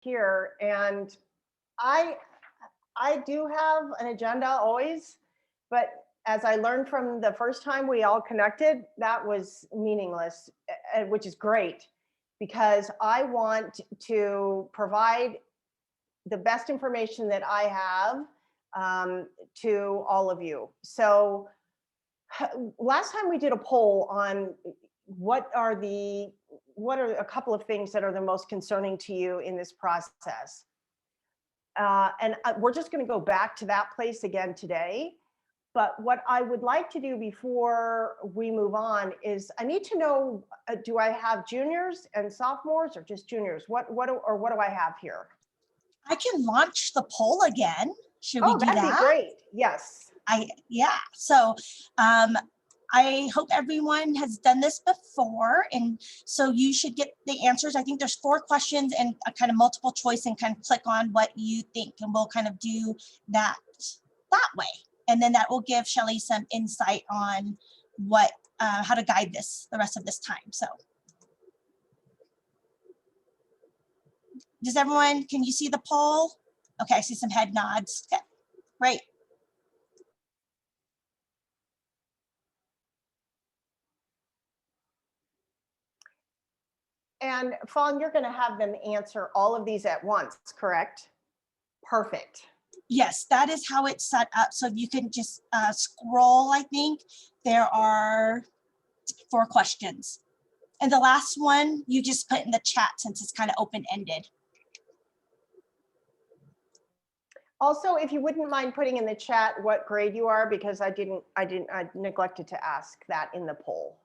here, and I do have an agenda always, but as I learned from the first time we all connected, that was meaningless, which is great because I want to provide the best information that I have to all of you. So last time we did a poll on what are a couple of things that are the most concerning to you in this process. And we're just going to go back to that place again today. But what I would like to do before we move on is I need to know, do I have juniors and sophomores or just juniors? What do I have here? I can launch the poll again. Should we do that? Oh, that'd be great. Yes. Yeah. So I hope everyone has done this before, and so you should get the answers. I think there's 4 questions and a kind of multiple choice, and kind of click on what you think, and we'll kind of do that way. And then that will give Shelley some insight on what how to guide this the rest of this time. So does everyone, can you see the poll? Okay, I see some head nods. Okay, great. And Fawn, you're going to have them answer all of these at once, correct? Perfect. Yes, that is how it's set up. So you can just scroll, I think. There are 4 questions. And the last one, you just put in the chat since it's kind of open-ended. Also, if you wouldn't mind putting in the chat what grade you are, because I neglected to ask that in the poll.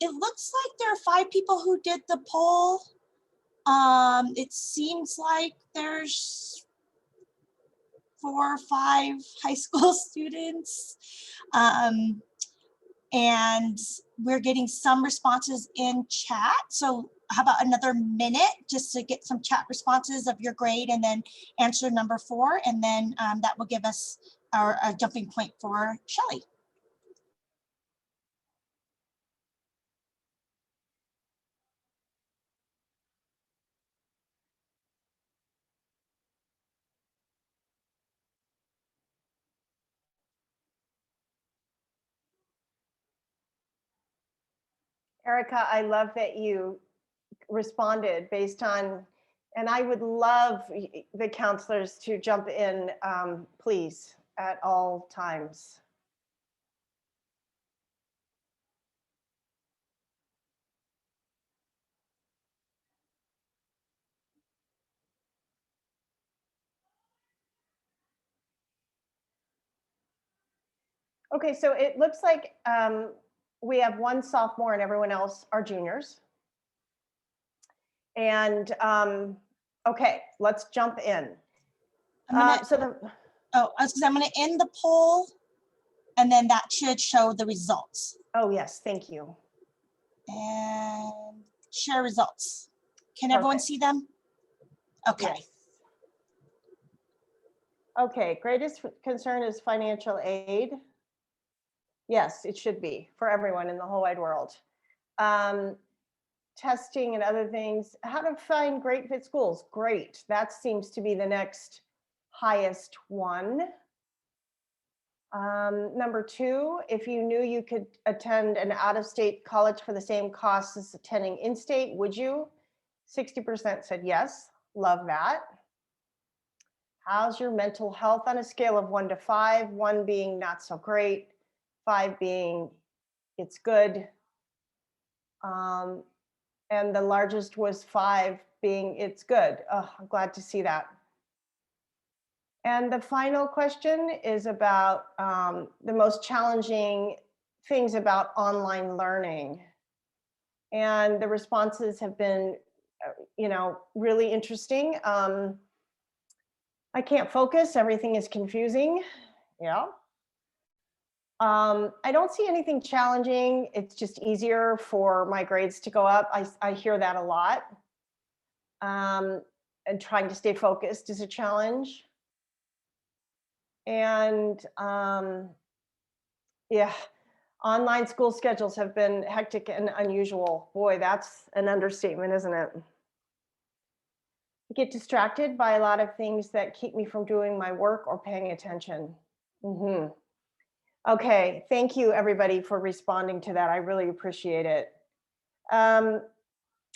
It looks like there are 5 people who did the poll. It seems like there's 4 or 5 high school students. And we're getting some responses in chat. So how about another minute just to get some chat responses of your grade, and then answer number 4. And then that will give us our jumping point for Shelley. Erica, I love that you responded based on, and I would love the counselors to jump in, please, at all times. Okay, so it looks like we have 1 sophomore and everyone else are juniors. And okay, let's jump in. I'm gonna end the poll, and then that should show the results. Oh yes, thank you. And share results. Can everyone see them? Okay. Yes. Okay, greatest concern is financial aid. Yes, it should be for everyone in the whole wide world. Testing and other things. How to find great fit schools. Great. That seems to be the next highest one. Number 2, if you knew you could attend an out-of-state college for the same cost as attending in-state, would you? 60% said yes. Love that. How's your mental health on a scale of 1 to 5, 1 being not so great, 5 being it's good. And the largest was 5 being it's good. Oh, I'm glad to see that. And the final question is about the most challenging things about online learning. And the responses have been, really interesting. I can't focus, everything is confusing. Yeah. I don't see anything challenging. It's just easier for my grades to go up. I hear that a lot. And trying to stay focused is a challenge. And yeah, online school schedules have been hectic and unusual. Boy, that's an understatement, isn't it? I get distracted by a lot of things that keep me from doing my work or paying attention. Okay, thank you everybody for responding to that. I really appreciate it.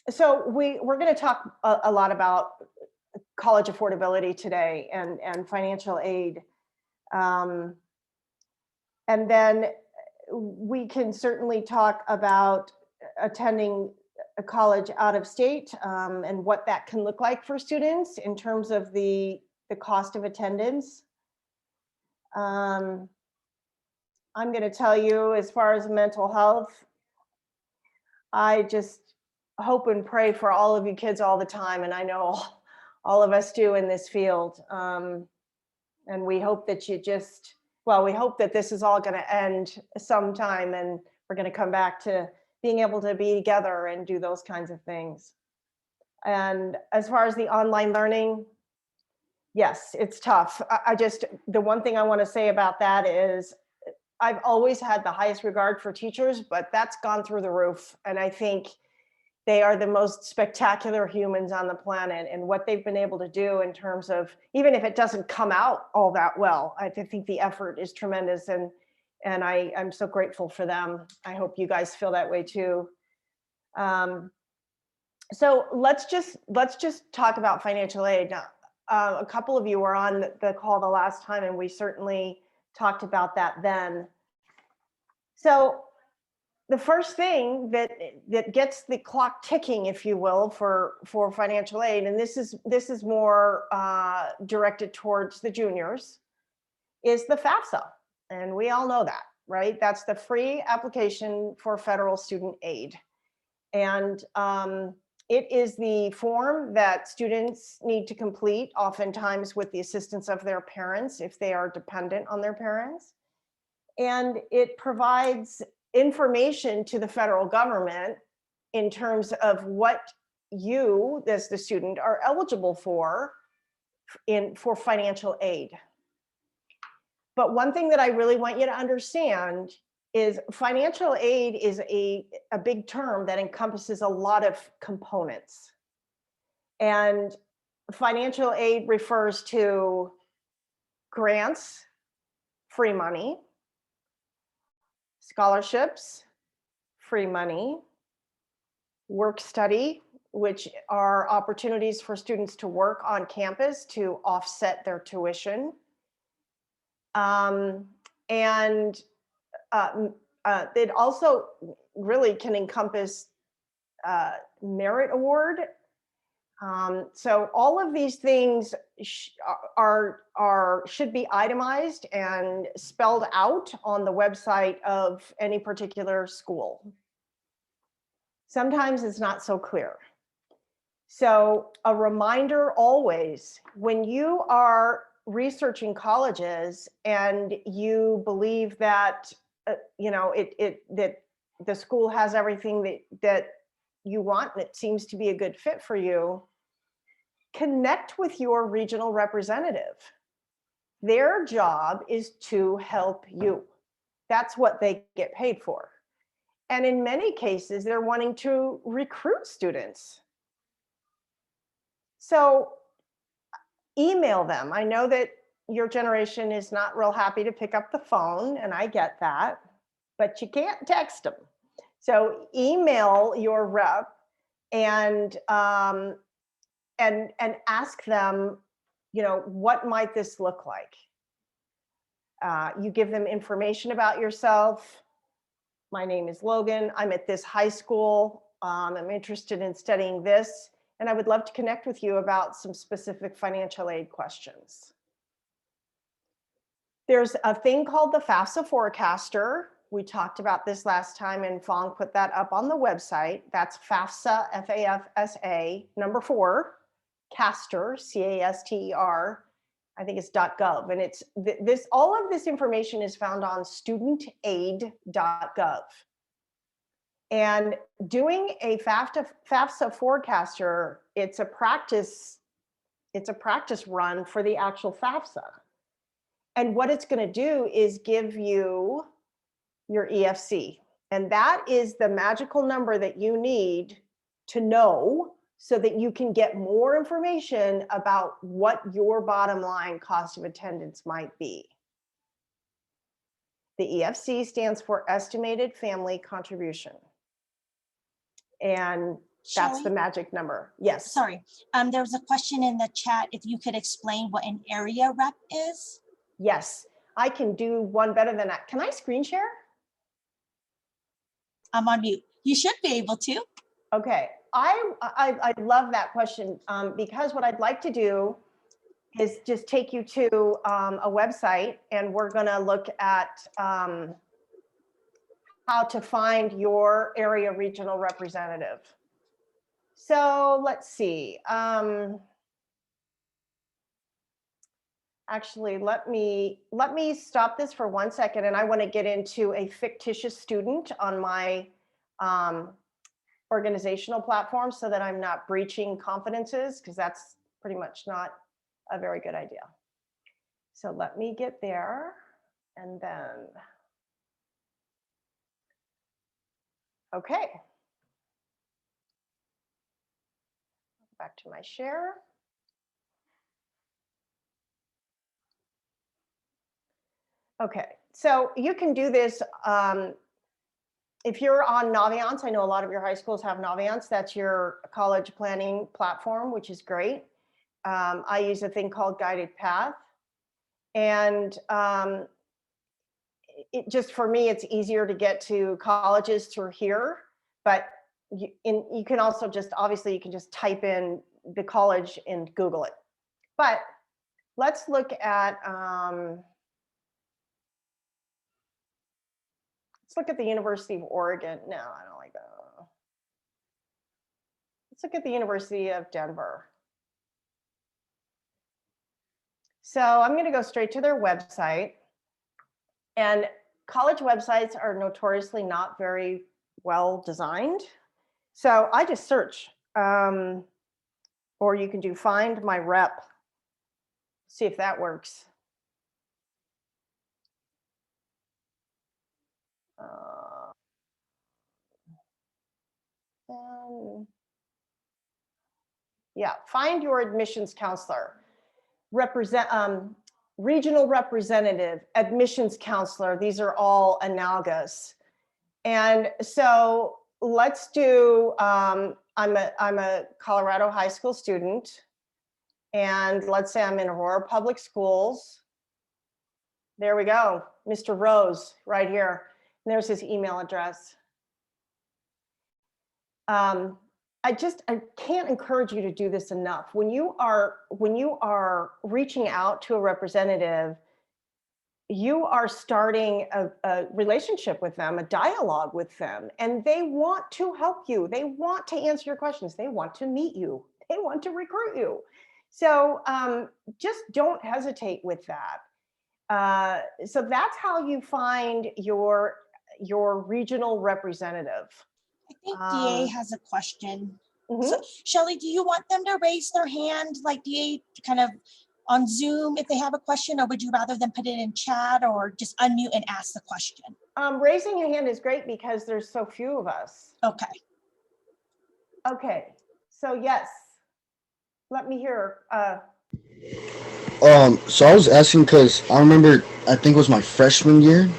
So we're going to talk a lot about college affordability today and financial aid. And then we can certainly talk about attending a college out of state and what that can look like for students in terms of the cost of attendance. I'm going to tell you, as far as mental health, I just hope and pray for all of you kids all the time. And I know all of us do in this field. And we hope that we hope that this is all going to end sometime and we're going to come back to being able to be together and do those kinds of things. And as far as the online learning, yes, it's tough. The one thing I want to say about that is I've always had the highest regard for teachers, but that's gone through the roof. And I think they are the most spectacular humans on the planet, and what they've been able to do in terms of, even if it doesn't come out all that well, I think the effort is tremendous, and I'm so grateful for them. I hope you guys feel that way too. So let's just talk about financial aid. Now, a couple of you were on the call the last time, and we certainly talked about that then. So the first thing that gets the clock ticking, if you will, for financial aid, and this is more directed towards the juniors, is the FAFSA, and we all know that, right? That's the free application for federal student aid, and it is the form that students need to complete, oftentimes with the assistance of their parents if they are dependent on their parents. And it provides information to the federal government in terms of what you, as the student, are eligible for financial aid. But one thing that I really want you to understand is financial aid is a big term that encompasses a lot of components. And financial aid refers to grants, free money, scholarships, free money, work study, which are opportunities for students to work on campus to offset their tuition. And it also really can encompass merit award. So all of these things should be itemized and spelled out on the website of any particular school. Sometimes it's not so clear. So a reminder always, when you are researching colleges and you believe that that the school has everything that you want and it seems to be a good fit for you, connect with your regional representative. Their job is to help you. That's what they get paid for. And in many cases, they're wanting to recruit students. So email them. I know that your generation is not real happy to pick up the phone, and I get that, but you can't text them. So email your rep and ask them, what might this look like? You give them information about yourself. My name is Logan. I'm at this high school. I'm interested in studying this, and I would love to connect with you about some specific financial aid questions. There's a thing called the Fafsa Forecaster. We talked about this last time, and Fong put that up on the website. That's Fafsa, F-A-F-S-A, number 4, Caster, C-A-S-T-E-R. I think it's .gov, and it's all of this information is found on studentaid.gov. And doing a Fafsa Forecaster, it's a practice run for the actual Fafsa. And what it's going to do is give you your EFC. And that is the magical number that you need to know so that you can get more information about what your bottom line cost of attendance might be. The EFC stands for Estimated Family Contribution. And that's the magic number. Yes. Sorry. There was a question in the chat if you could explain what an area rep is. Yes, I can do one better than that. Can I screen share? I'm on mute. You should be able to. Okay. I love that question because what I'd like to do is just take you to a website, and we're going to look at how to find your area regional representative. So let's see. Actually, let me stop this for 1 second, and I want to get into a fictitious student on my organizational platform so that I'm not breaching confidences, because that's pretty much not a very good idea. So let me get there, and then, okay. Back to my share. Okay, so you can do this if you're on Naviance. I know a lot of your high schools have Naviance. That's your college planning platform, which is great. I use a thing called Guided Path. And just for me, it's easier to get to colleges through here. But you can also just, obviously, you can just type in the college and Google it. But let's look at, the University of Oregon. No, I don't like that. Let's look at the University of Denver. So I'm going to go straight to their website. And college websites are notoriously not very well designed. So I just search, or you can do find my rep. See if that works. Yeah, find your admissions counselor, regional representative, admissions counselor. These are all analogous. And so let's do, I'm a Colorado high school student, and let's say I'm in Aurora Public Schools. There we go, Mr. Rose right here. And there's his email address. I can't encourage you to do this enough. When you are reaching out to a representative, you are starting a relationship with them, a dialogue with them, and they want to help you. They want to answer your questions. They want to meet you. They want to recruit you. So just don't hesitate with that. So that's how you find your regional representative. I think DA has a question. Mm-hmm. So, Shelley, do you want them to raise their hand like DA kind of on Zoom if they have a question, or would you rather them put it in chat or just unmute and ask the question? Raising a hand is great because there's so few of us. Okay. Okay, so yes, let me hear. So I was asking because I remember, I think it was my freshman year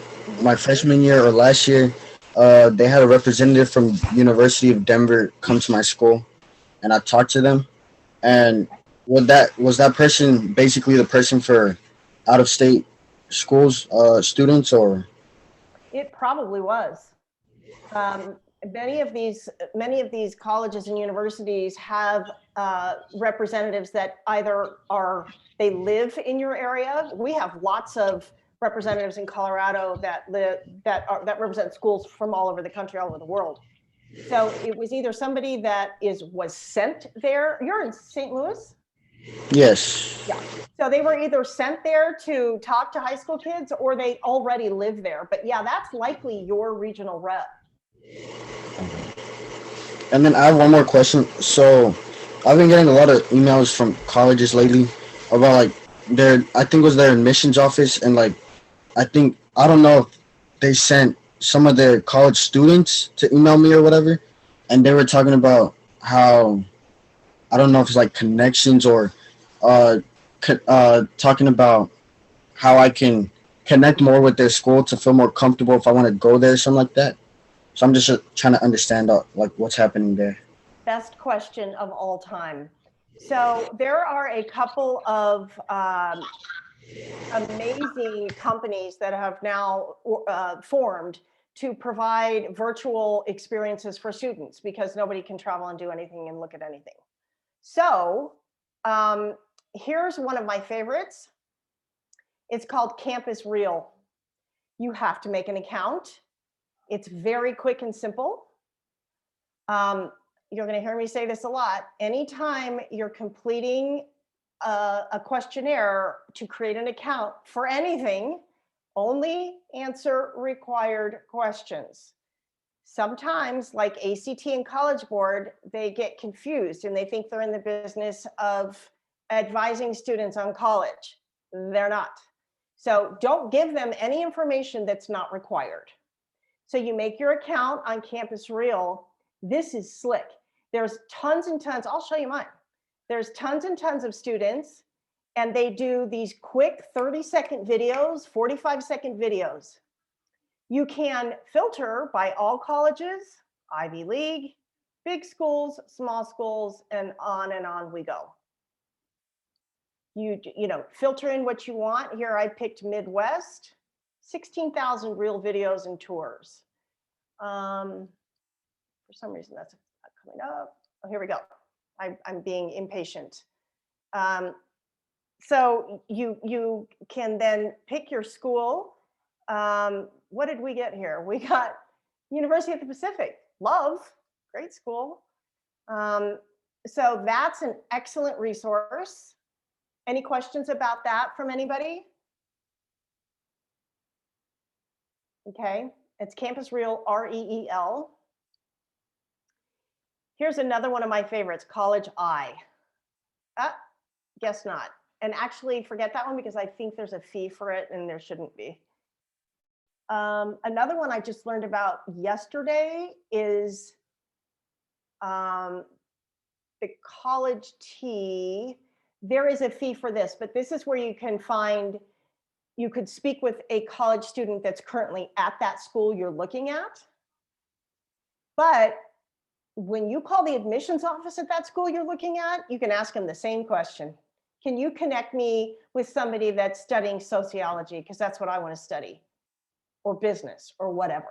or last year, they had a representative from University of Denver come to my school, and I talked to them, and was that person basically the person for out of state schools students or? It probably was. Um, many of these colleges and universities have representatives that either they live in your area. We have lots of representatives in Colorado that represent schools from all over the country, all over the world. So it was either somebody that was sent there. You're in St. Louis? Yes. Yeah. So they were either sent there to talk to high school kids or they already live there. But yeah, that's likely your regional rep. And then I have one more question. So I've been getting a lot of emails from colleges lately about like I think it was their admissions office, and like I don't know if they sent some of their college students to email me or whatever, and they were talking about how I don't know if it's like connections or uh, talking about how I can connect more with their school to feel more comfortable if I want to go there, something like that. So I'm just trying to understand like what's happening there. Best question of all time. So there are a couple of amazing companies that have now formed to provide virtual experiences for students because nobody can travel and do anything and look at anything. So here's one of my favorites. It's called Campus Real. You have to make an account. It's very quick and simple. You're going to hear me say this a lot. Anytime you're completing a questionnaire to create an account for anything, only answer required questions. Sometimes, like ACT and College Board, they get confused and they think they're in the business of advising students on college. They're not. So don't give them any information that's not required. So you make your account on Campus Real. This is slick. There's tons and tons. I'll show you mine. There's tons and tons of students, and they do these quick 30-second videos, 45-second videos. You can filter by all colleges, Ivy League, big schools, small schools, and on we go. You filter in what you want. Here I picked Midwest, 16,000 real videos and tours. For some reason that's not coming up. Oh, here we go. I'm being impatient. So you can then pick your school. What did we get here? We got University of the Pacific. Love, great school. So that's an excellent resource. Any questions about that from anybody? Okay, it's Campus Real, REEL. Here's another one of my favorites, College Eye. Guess not. And actually forget that one because I think there's a fee for it and there shouldn't be. Another one I just learned about yesterday is the College T. There is a fee for this, but this is where you could speak with a college student that's currently at that school you're looking at. But when you call the admissions office at that school you're looking at, you can ask them the same question. Can you connect me with somebody that's studying sociology? Because that's what I want to study, or business, or whatever.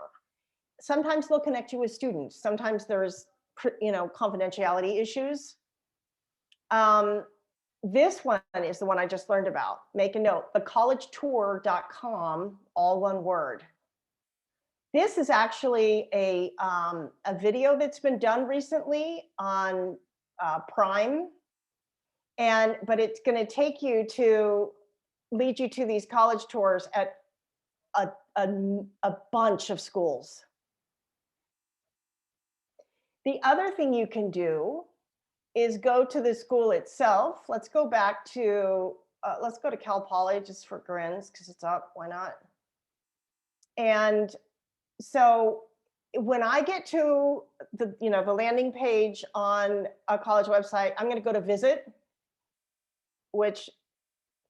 Sometimes they'll connect you with students. Sometimes there's, confidentiality issues. This one is the one I just learned about. Make a note, thecollegetour.com, all one word. This is actually a video that's been done recently on Prime. But it's going to lead you to these college tours at a bunch of schools. The other thing you can do is go to the school itself. Let's go back to, let's go to Cal Poly just for grins because it's up, why not? And so when I get to the landing page on a college website, I'm going to go to visit, which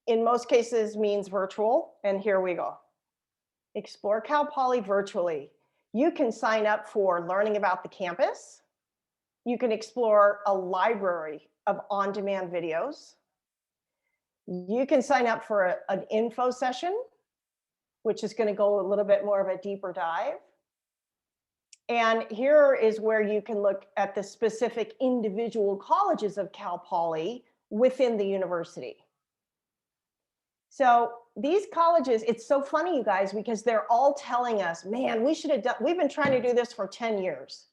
in most cases means virtual. And here we go. Explore Cal Poly virtually. You can sign up for learning about the campus. You can explore a library of on-demand videos. You can sign up for an info session, which is going to go a little bit more of a deeper dive. And here is where you can look at the specific individual colleges of Cal Poly within the university. So these colleges, it's so funny, you guys, because they're all telling us, man, we should have done, we've been trying to do this for 10 years.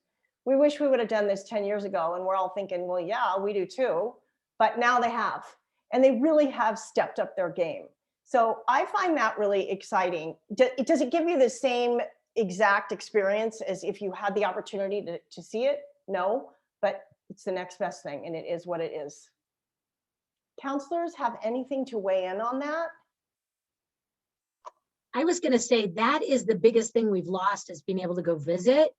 We wish we would have done this 10 years ago. And we're all thinking, well, yeah, we do too. But now they have, and they really have stepped up their game. So I find that really exciting. Does it give you the same exact experience as if you had the opportunity to see it? No, but it's the next best thing, and it is what it is. Counselors have anything to weigh in on that? I was going to say that is the biggest thing we've lost, is being able to go visit.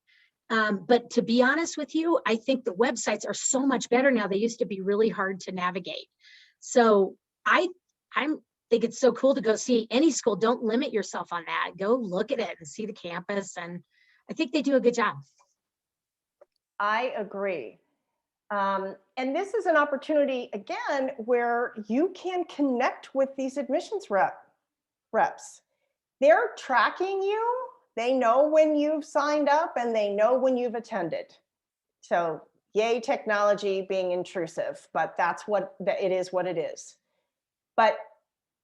But to be honest with you, I think the websites are so much better now. They used to be really hard to navigate. So I think it's so cool to go see any school. Don't limit yourself on that. Go look at it and see the campus. And I think they do a good job. I agree. And this is an opportunity, again, where you can connect with these admissions reps. They're tracking you. They know when you've signed up and they know when you've attended. So yay, technology being intrusive, but that's what it is what it is. But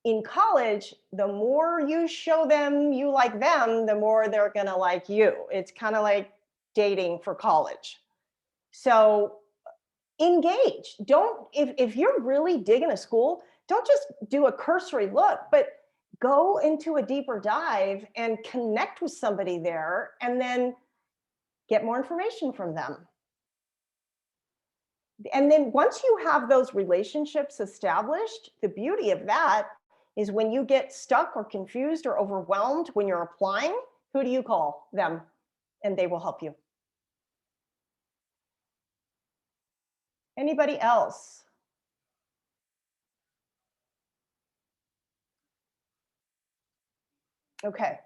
in college, the more you show them you like them, the more they're gonna like you. It's kind of like dating for college. So engage. Don't, if you're really digging a school, don't just do a cursory look, but go into a deeper dive and connect with somebody there and then get more information from them. And then once you have those relationships established, the beauty of that is when you get stuck or confused or overwhelmed when you're applying, who do you call? Them, and they will help you. Anybody else? Okay.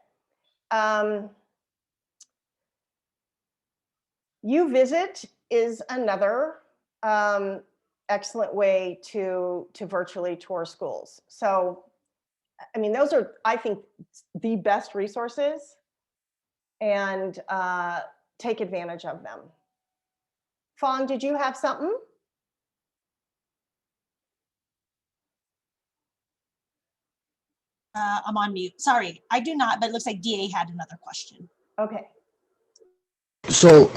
UVisit is another excellent way to virtually tour schools. So, I mean, those are, I think, the best resources, and take advantage of them. Fawn, did you have something? I'm on mute. Sorry, I do not, but it looks like DA had another question. Okay. So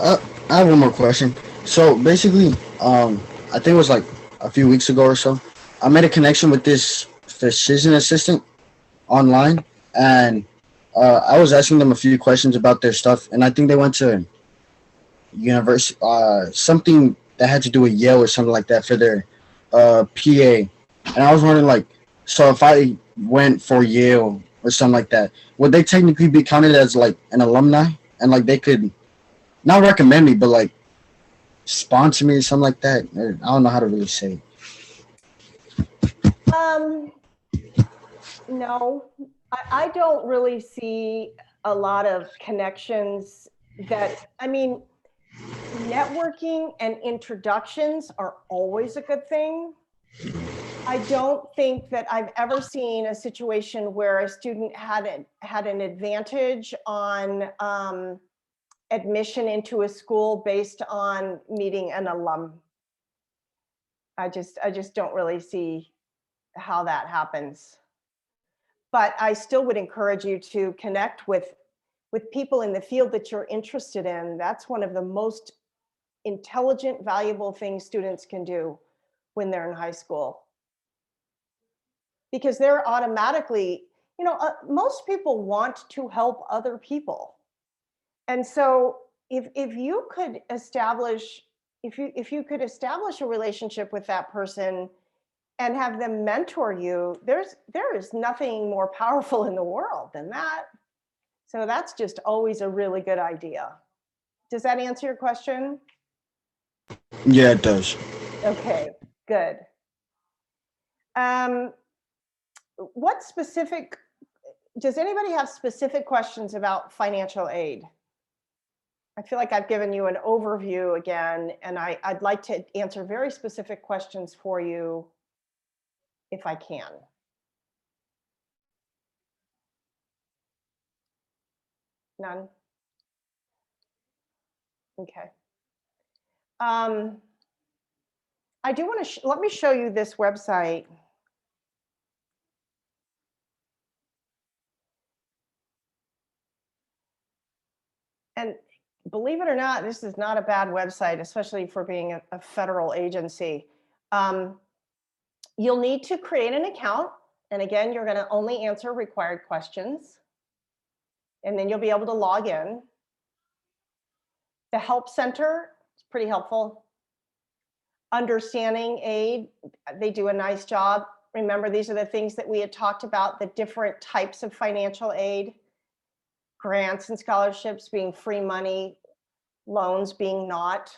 I have one more question. So basically, I think it was like a few weeks ago or so, I made a connection with this physician assistant online, and I was asking them a few questions about their stuff, and I think they went to university, something that had to do with Yale or something like that for their PA, and I was wondering, like, so if I went for Yale or something like that, would they technically be counted as like an alumni, and like they could not recommend me, but like sponsor me or something like that? Or, I don't know how to really say it. No, I don't really see a lot of connections that, I mean, networking and introductions are always a good thing. I don't think that I've ever seen a situation where a student had an advantage on admission into a school based on meeting an alum. I just don't really see how that happens. But I still would encourage you to connect with people in the field that you're interested in. That's one of the most intelligent, valuable things students can do when they're in high school. Because they're automatically, you know, most people want to help other people. And so if you could establish, if you could establish a relationship with that person and have them mentor you, there is nothing more powerful in the world than that. So that's just always a really good idea. Does that answer your question? Yeah, it does. Okay, good. What specific, does anybody have specific questions about financial aid? I feel like I've given you an overview again, and I'd like to answer very specific questions for you. if I can. None? Okay. I do want to, let me show you this website. And believe it or not, this is not a bad website, especially for being a federal agency. You'll need to create an account. And again, you're going to only answer required questions. And then you'll be able to log in. The Help Center is pretty helpful. Understanding aid, they do a nice job. Remember, these are the things that we had talked about, the different types of financial aid, grants and scholarships being free money, loans being not.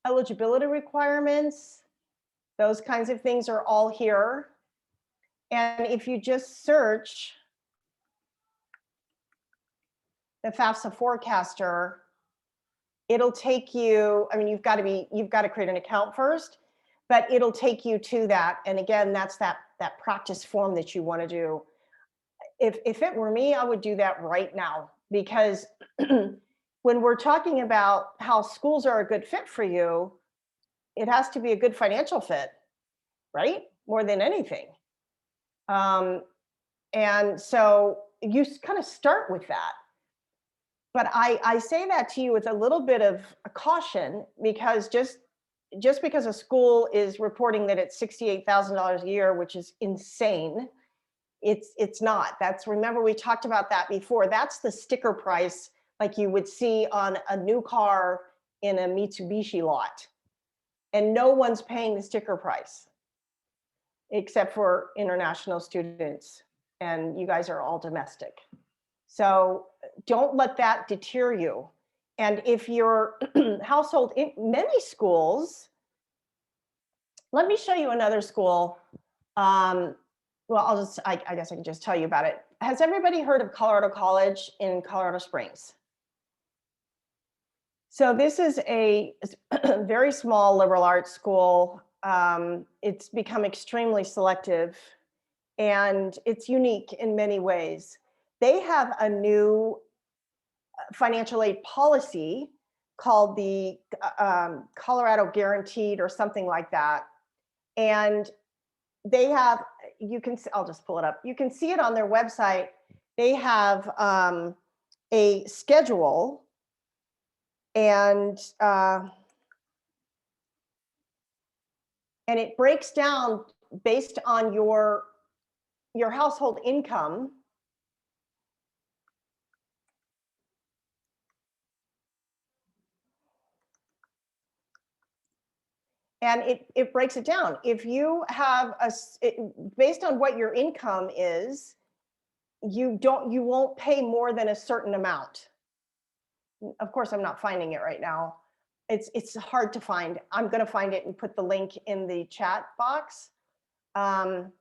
Eligibility requirements, those kinds of things are all here. And if you just search the Fafsa Forecaster, it'll take you, I mean, you've got to create an account first, but it'll take you to that. And again, that's that practice form that you want to do. If it were me, I would do that right now, because when we're talking about how schools are a good fit for you, it has to be a good financial fit, right? More than anything. And so you kind of start with that. But I say that to you with a little bit of a caution, because just because a school is reporting that it's $68,000 a year, which is insane, it's not. Remember, we talked about that before. That's the sticker price, like you would see on a new car in a Mitsubishi lot. And no one's paying the sticker price, except for international students. And you guys are all domestic. So don't let that deter you. And if your household, in many schools, let me show you another school. Well, I guess I can just tell you about it. Has everybody heard of Colorado College in Colorado Springs? So this is a very small liberal arts school. It's become extremely selective, and it's unique in many ways. They have a new financial aid policy called the Colorado Guaranteed or something like that. And they have, I'll just pull it up. You can see it on their website. They have a schedule, and it breaks down based on your household income. And it breaks it down. If you have based on what your income is, you won't pay more than a certain amount. Of course, I'm not finding it right now. It's hard to find. I'm going to find it and put the link in the chat box. And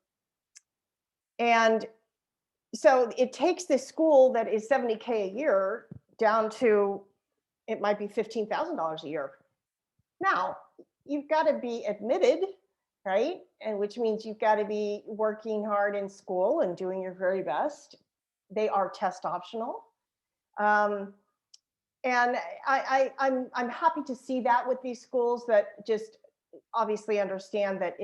so it takes this school that is $70K a year down to, it might be $15,000 a year. Now, you've got to be admitted, right? And which means you've got to be working hard in school and doing your very best. They are test optional. And I'm happy to see that with these schools that just obviously understand that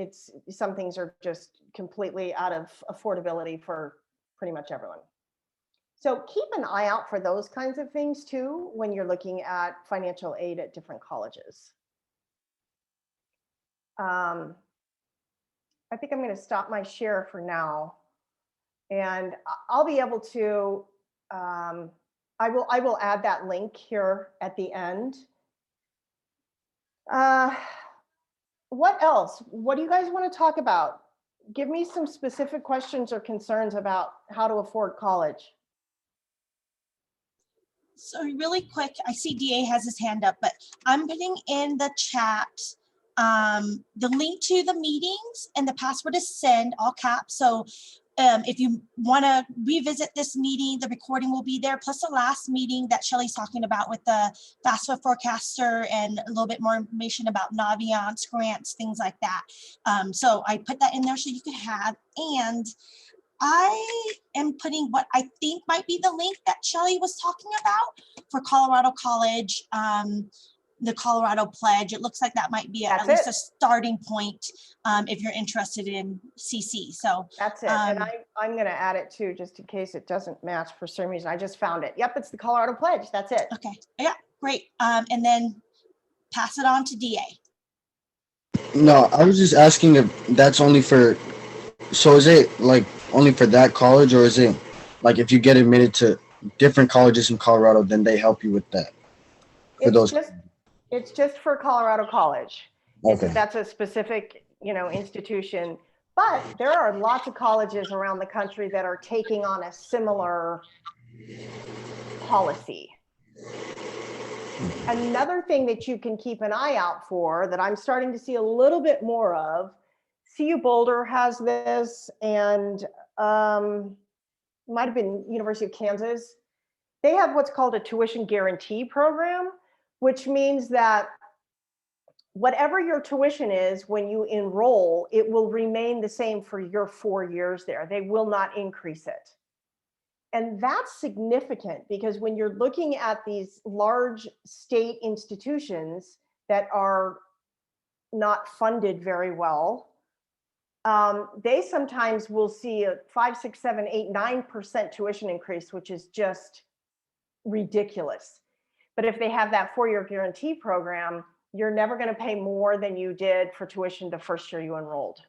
some things are just completely out of affordability for pretty much everyone. So keep an eye out for those kinds of things too, when you're looking at financial aid at different colleges. I think I'm going to stop my share for now, and I'll be able to, I will add that link here at the end. What else? What do you guys want to talk about? Give me some specific questions or concerns about how to afford college. So really quick, I see DA has his hand up, but I'm putting in the chat the link to the meetings, and the password is send, all caps. So if you want to revisit this meeting, the recording will be there, plus the last meeting that Shelley's talking about with the Fafsa Forecaster and a little bit more information about Naviance grants, things like that. So I put that in there so you could have, and I am putting what I think might be the link that Shelley was talking about for Colorado College, the Colorado Pledge. It looks like that might be at least a starting point if you're interested in CC. So that's it. And I'm going to add it too, just in case it doesn't match for some reason. I just found it. Yep, it's the Colorado Pledge. That's it. Okay. Yeah, great. And then pass it on to DA. No, I was just asking if that's only for. So is it like only for that college, or is it like if you get admitted to different colleges in Colorado, then they help you with that? For those. It's just for Colorado College. Okay. That's a specific, institution. But there are lots of colleges around the country that are taking on a similar policy. Another thing that you can keep an eye out for that I'm starting to see a little bit more of, CU Boulder has this, and might have been University of Kansas. They have what's called a tuition guarantee program, which means that whatever your tuition is when you enroll, it will remain the same for your 4 years there. They will not increase it. And that's significant because when you're looking at these large state institutions that are not funded very well, they sometimes will see a 5, 6, 7, 8, 9% tuition increase, which is just ridiculous. But if they have that 4-year guarantee program, you're never going to pay more than you did for tuition the first year you enrolled.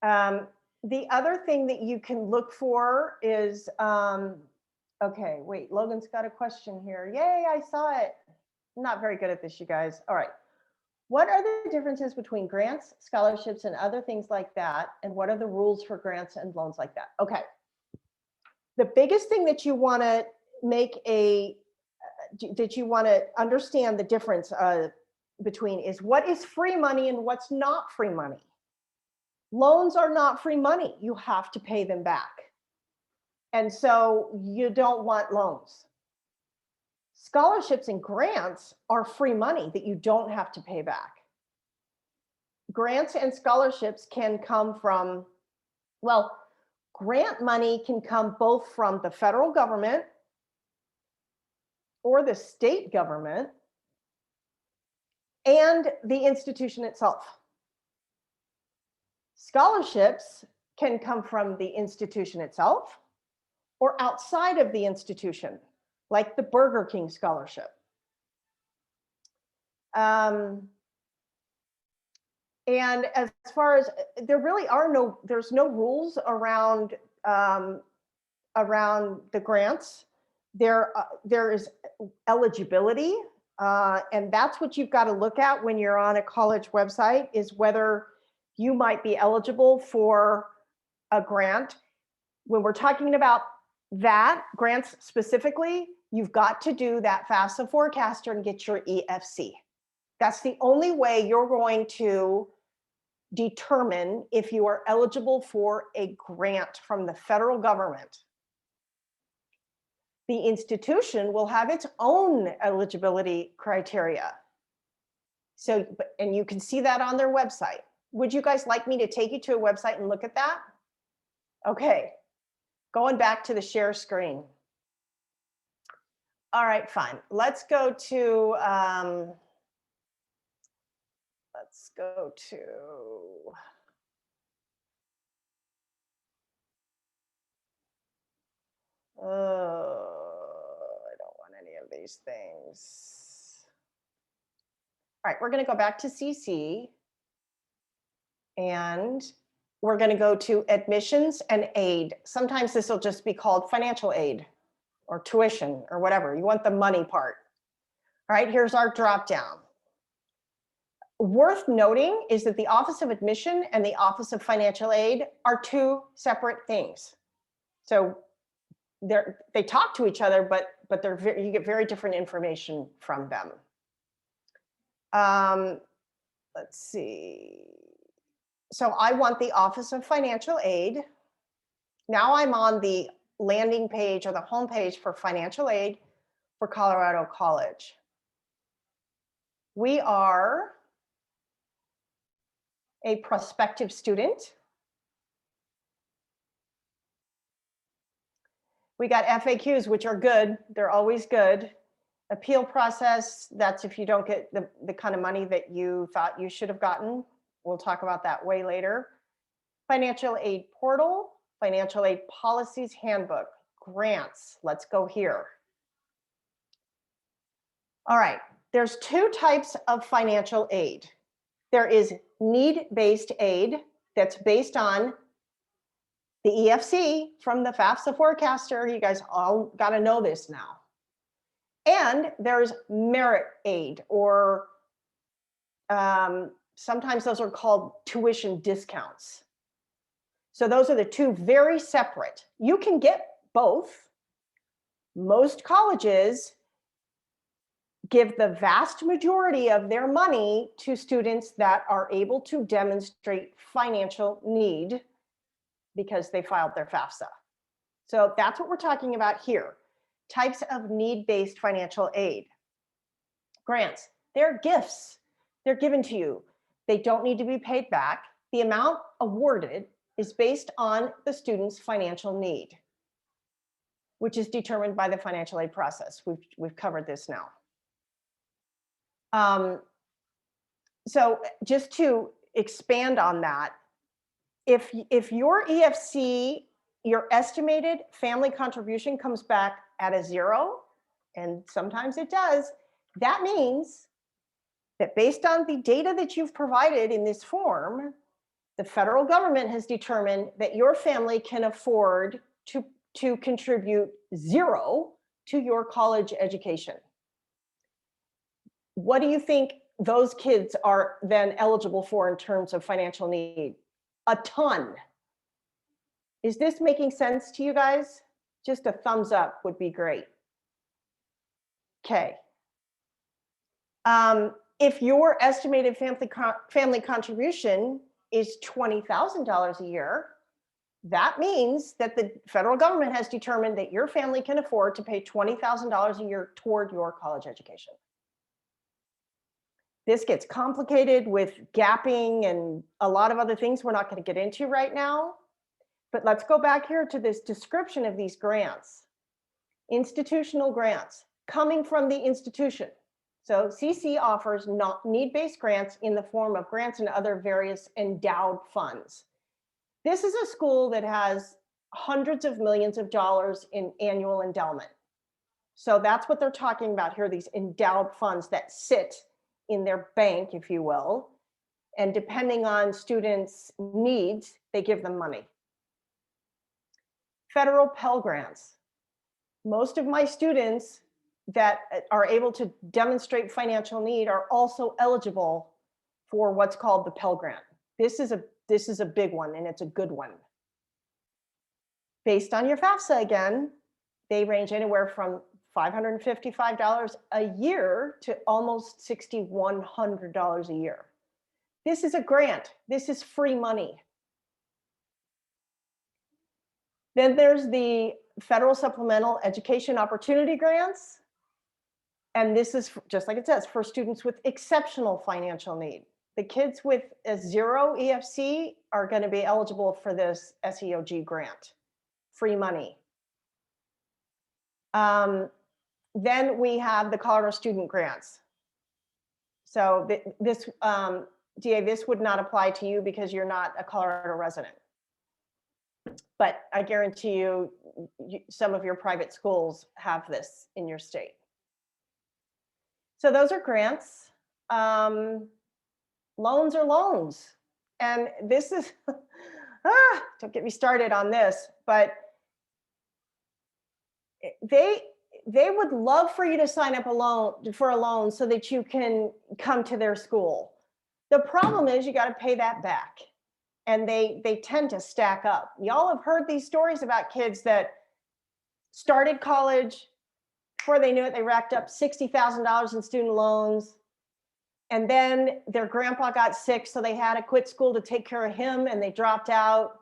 The other thing that you can look for is, okay, wait, Logan's got a question here. Yay, I saw it. I'm not very good at this, you guys. All right. What are the differences between grants, scholarships, and other things like that? And what are the rules for grants and loans like that? Okay. The biggest thing that you want to understand the difference between is what is free money and what's not free money. Loans are not free money. You have to pay them back. And so you don't want loans. Scholarships and grants are free money that you don't have to pay back. Grants and scholarships can come from, well, grant money can come both from the federal government or the state government and the institution itself. Scholarships can come from the institution itself or outside of the institution, like the Burger King scholarship. And as far as, there's no rules around the grants. There is eligibility, and that's what you've got to look at when you're on a college website, is whether you might be eligible for a grant. When we're talking about that, grants specifically, you've got to do that Fafsa Forecaster and get your EFC. That's the only way you're going to determine if you are eligible for a grant from the federal government. The institution will have its own eligibility criteria. So, and you can see that on their website. Would you guys like me to take you to a website and look at that? Okay, going back to the share screen. All right, fine. Let's go to, I don't want any of these things. All right, we're going to go back to CC. And we're going to go to admissions and aid. Sometimes this will just be called financial aid or tuition or whatever. You want the money part. All right, here's our drop down. Worth noting is that the Office of Admission and the Office of Financial Aid are two separate things. So they talk to each other, but you get very different information from them. let's see. So I want the Office of Financial Aid. Now I'm on the landing page or the homepage for financial aid for Colorado College. We are a prospective student. We got FAQs, which are good. They're always good. Appeal process, that's if you don't get the kind of money that you thought you should have gotten. We'll talk about that way later. Financial aid portal, financial aid policies handbook, grants. Let's go here. All right, there's two types of financial aid. There is need-based aid that's based on the EFC from the Fafsa Forecaster. You guys all got to know this now. And there's merit aid, or sometimes those are called tuition discounts. So those are the two very separate. You can get both. Most colleges give the vast majority of their money to students that are able to demonstrate financial need because they filed their FAFSA. So that's what we're talking about here. Types of need-based financial aid. Grants, they're gifts. They're given to you. They don't need to be paid back. The amount awarded is based on the student's financial need, which is determined by the financial aid process. We've covered this now. So just to expand on that, if your EFC, your estimated family contribution comes back at a 0, and sometimes it does, that means that based on the data that you've provided in this form, the federal government has determined that your family can afford to contribute 0 to your college education. What do you think those kids are then eligible for in terms of financial need? A ton. Is this making sense to you guys? Just a thumbs up would be great. Okay. If your estimated family contribution is $20,000 a year, that means that the federal government has determined that your family can afford to pay $20,000 a year toward your college education. This gets complicated with gapping and a lot of other things we're not going to get into right now. But let's go back here to this description of these grants. Institutional grants coming from the institution. So CC offers need-based grants in the form of grants and other various endowed funds. This is a school that has hundreds of millions of dollars in annual endowment. So that's what they're talking about here, these endowed funds that sit in their bank, if you will. And depending on students' needs, they give them money. Federal Pell Grants. Most of my students that are able to demonstrate financial need are also eligible for what's called the Pell Grant. This is a big one, and it's a good one. Based on your FAFSA again, they range anywhere from $555 a year to almost $6,100 a year. This is a grant. This is free money. Then there's the Federal Supplemental Education Opportunity Grants. And this is, just like it says, for students with exceptional financial need. The kids with a 0 EFC are going to be eligible for this SEOG grant, free money. Then we have the Colorado Student Grants. So this, DA, this would not apply to you because you're not a Colorado resident. But I guarantee you, some of your private schools have this in your state. So those are grants. Loans are loans. And this is, don't get me started on this, but they would love for you to sign up for a loan so that you can come to their school. The problem is you got to pay that back. And they tend to stack up. Y'all have heard these stories about kids that started college, before they knew it, they racked up $60,000 in student loans. And then their grandpa got sick, so they had to quit school to take care of him, and they dropped out.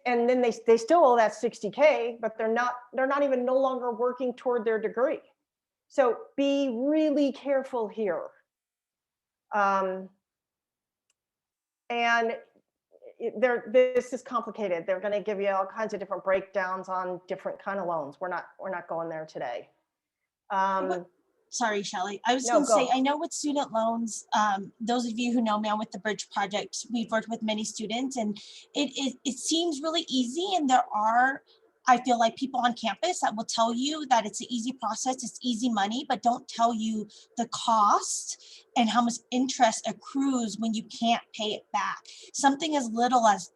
And then they still owe that 60K, but they're not even no longer working toward their degree. So be really careful here. And this is complicated. They're going to give you all kinds of different breakdowns on different kind of loans. We're not going there today. Sorry, Shelley. I was No, going to say, go. I know with student loans, those of you who know me, I'm with the Bridge Project. We've worked with many students, and it seems really easy. And there are, I feel like, people on campus that will tell you that it's an easy process, it's easy money, but don't tell you the cost and how much interest accrues when you can't pay it back. Something as little as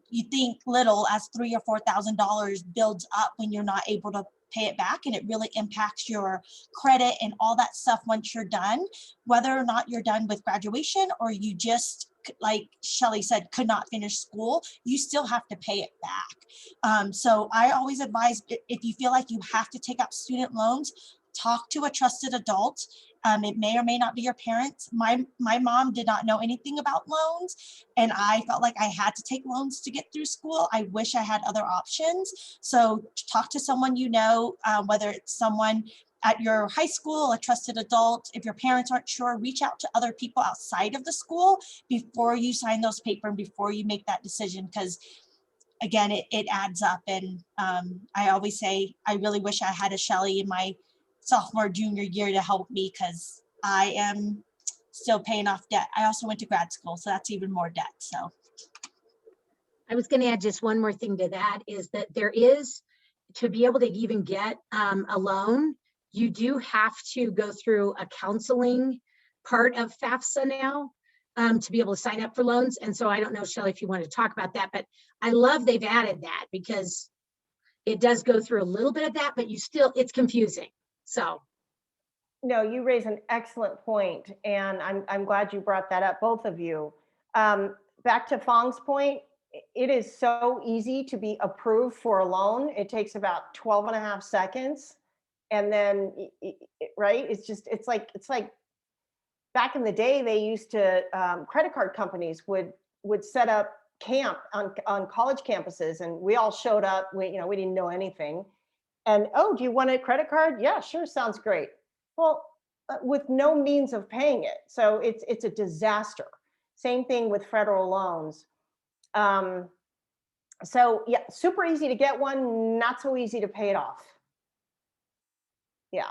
you think little as $3,000 or $4,000 builds up when you're not able to pay it back, and it really impacts your credit and all that stuff once you're done, whether or not you're done with graduation or you just, like Shelley said, could not finish school, you still have to pay it back. So I always advise, if you feel like you have to take out student loans, talk to a trusted adult. It may or may not be your parents. My mom did not know anything about loans, and I felt like I had to take loans to get through school. I wish I had other options. So talk to someone you know, whether it's someone at your high school, a trusted adult. If your parents aren't sure, reach out to other people outside of the school before you sign those papers and before you make that decision, because again, it adds up. And I always say, I really wish I had a Shelley in my sophomore, junior year to help me, because I am still paying off debt. I also went to grad school, so that's even more debt. So I was going to add just one more thing to that, is that there is, to be able to even get a loan, you do have to go through a counseling part of FAFSA now to be able to sign up for loans. And so I don't know, Shelley, if you want to talk about that, but I love they've added that, because it does go through a little bit of that, but it's confusing. So. No, you raise an excellent point, and I'm glad you brought that up, both of you. Back to Fong's point, it is so easy to be approved for a loan. It takes about 12 and a half seconds. And then, right, it's like back in the day, they used to, credit card companies would set up camp on college campuses, and we all showed up. We didn't know anything. And, oh, do you want a credit card? Yeah, sure, sounds great. Well, with no means of paying it. So it's a disaster. Same thing with federal loans. So yeah, super easy to get one, not so easy to pay it off. Yeah.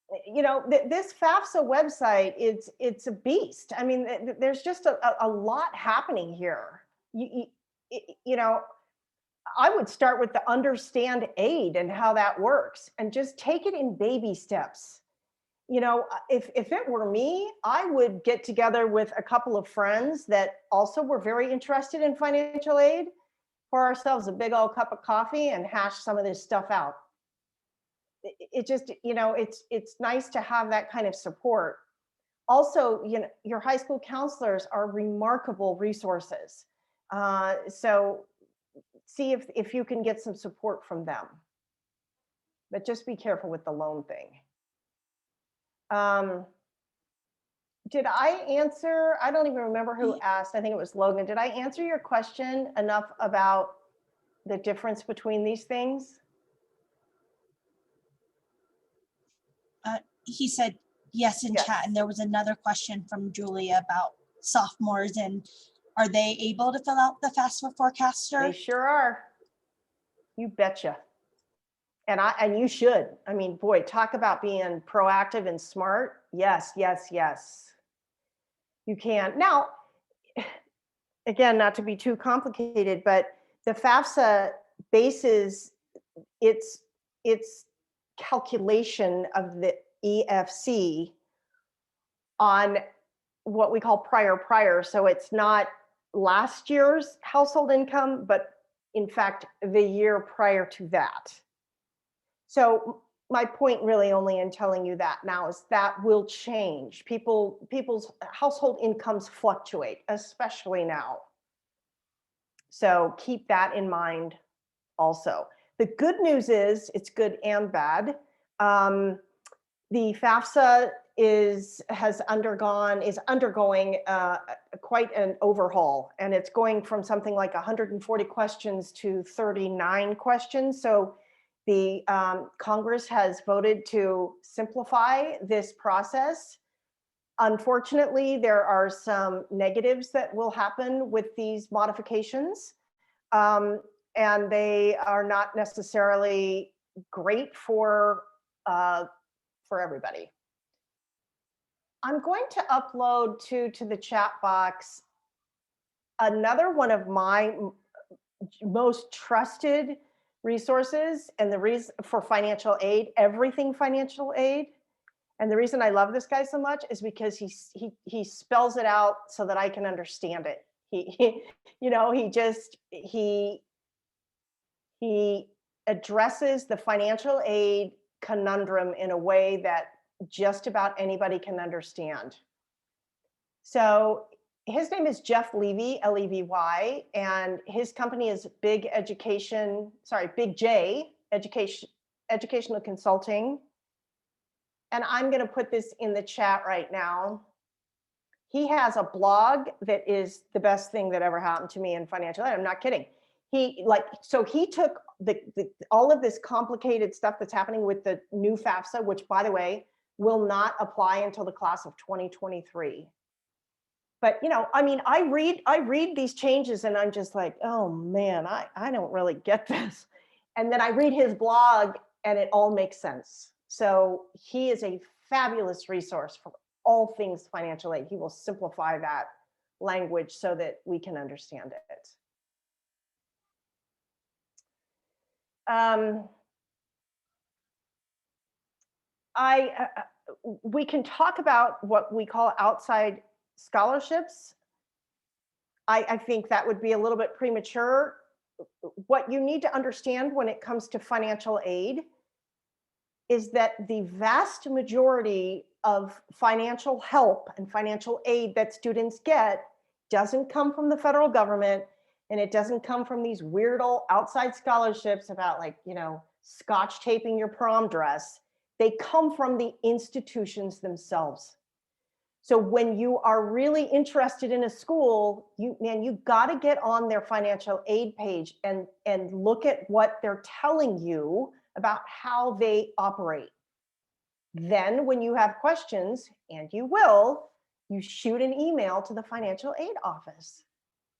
This FAFSA website, it's a beast. I mean, there's just a lot happening here. I would start with the understand aid and how that works, and just take it in baby steps. If it were me, I would get together with a couple of friends that also were very interested in financial aid, pour ourselves a big old cup of coffee and hash some of this stuff out. It just, it's nice to have that kind of support. Also, your high school counselors are remarkable resources. So see if you can get some support from them. But just be careful with the loan thing. Did I answer? I don't even remember who asked. I think it was Logan. Did I answer your question enough about the difference between these things? he said yes in Yes. chat, and there was another question from Julia about sophomores, and are they able to fill out the Fafsa Forecaster? They sure are. You betcha. And you should. I mean, boy, talk about being proactive and smart. Yes, yes, yes. You can. Now, again, not to be too complicated, but the FAFSA bases its calculation of the EFC on what we call prior. So it's not last year's household income, but in fact, the year prior to that. So my point really only in telling you that now is that will change. People's household incomes fluctuate, especially now. So keep that in mind also. The good news is, it's good and bad. The FAFSA is undergoing quite an overhaul, and it's going from something like 140 questions to 39 questions. So the Congress has voted to simplify this process. Unfortunately, there are some negatives that will happen with these modifications, and they are not necessarily great for everybody. I'm going to upload to the chat box another one of my most trusted resources, and the reason for financial aid, everything financial aid. And the reason I love this guy so much is because he spells it out so that I can understand it. He addresses the financial aid conundrum in a way that just about anybody can understand. So his name is Jeff Levy, Levy, and his company is Big J Educational Consulting. And I'm going to put this in the chat right now. He has a blog that is the best thing that ever happened to me in financial aid. I'm not kidding. He took all of this complicated stuff that's happening with the new FAFSA, which, by the way, will not apply until the class of 2023. But I read these changes and I'm just like, oh man, I don't really get this. And then I read his blog and it all makes sense. So he is a fabulous resource for all things financial aid. He will simplify that language so that we can understand it. We can talk about what we call outside scholarships. I think that would be a little bit premature. What you need to understand when it comes to financial aid is that the vast majority of financial help and financial aid that students get doesn't come from the federal government, and it doesn't come from these weird old outside scholarships about scotch taping your prom dress. They come from the institutions themselves. So when you are really interested in a school, you got to get on their financial aid page and look at what they're telling you about how they operate. Then when you have questions, and you will, you shoot an email to the financial aid office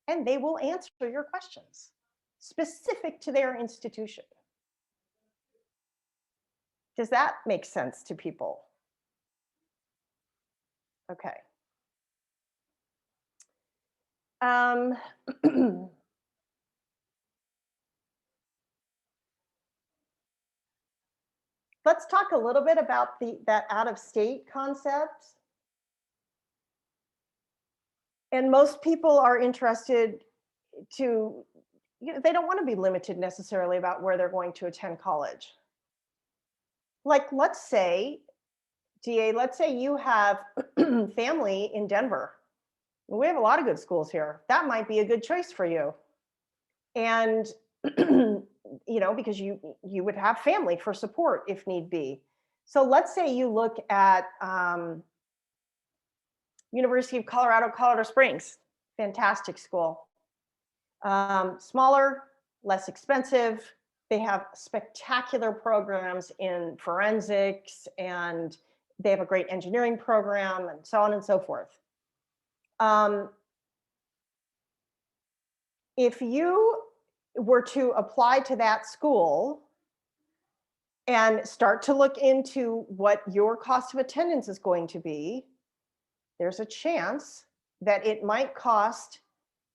and they will answer your questions specific to their institution. Does that make sense to people? Okay. Let's talk a little bit about that out-of-state concept. And most people are interested to, they don't want to be limited necessarily about where they're going to attend college. Like, let's say, DA, let's say you have family in Denver. We have a lot of good schools here. That might be a good choice for you. And because you would have family for support if need be. So let's say you look at University of Colorado Springs, fantastic school. Smaller, less expensive. They have spectacular programs in forensics, and they have a great engineering program, and so on and so forth. If you were to apply to that school and start to look into what your cost of attendance is going to be, there's a chance that it might cost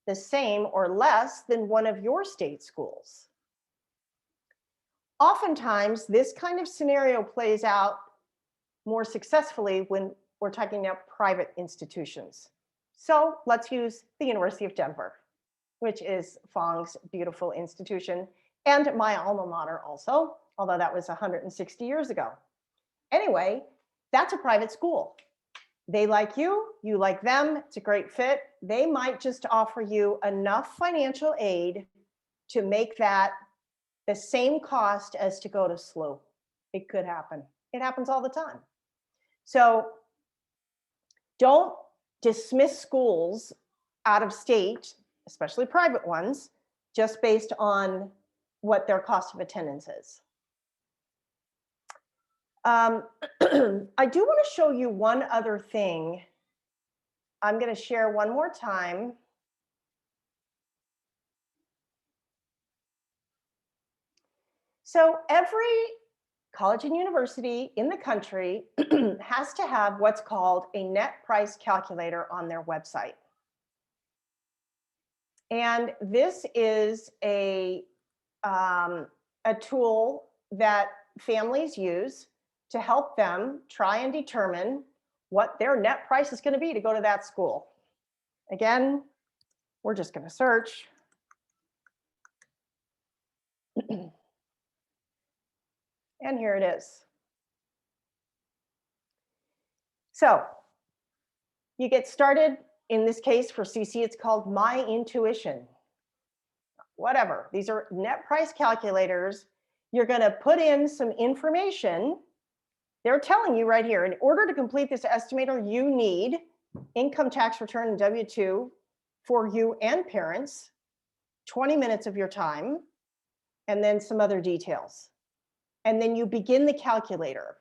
the same or less than one of your state schools. Oftentimes, this kind of scenario plays out more successfully when we're talking about private institutions. So let's use the University of Denver, which is Fong's beautiful institution, and my alma mater also, although that was 160 years ago. Anyway, that's a private school. They like you, you like them, it's a great fit. They might just offer you enough financial aid to make that the same cost as to go to SLU. It could happen. It happens all the time. So Don't dismiss schools out of state, especially private ones, just based on what their cost of attendance is. I do want to show you one other thing. I'm going to share one more time. So every college and university in the country has to have what's called a net price calculator on their website. And this is a tool that families use to help them try and determine what their net price is going to be to go to that school. Again, we're just going to search. And here it is. So you get started. In this case, for CC, it's called My Intuition. Whatever. These are net price calculators. You're going to put in some information. They're telling you right here, in order to complete this estimator, you need income tax return and W-2 for you and parents, 20 minutes of your time, and then some other details. And then you begin the calculator.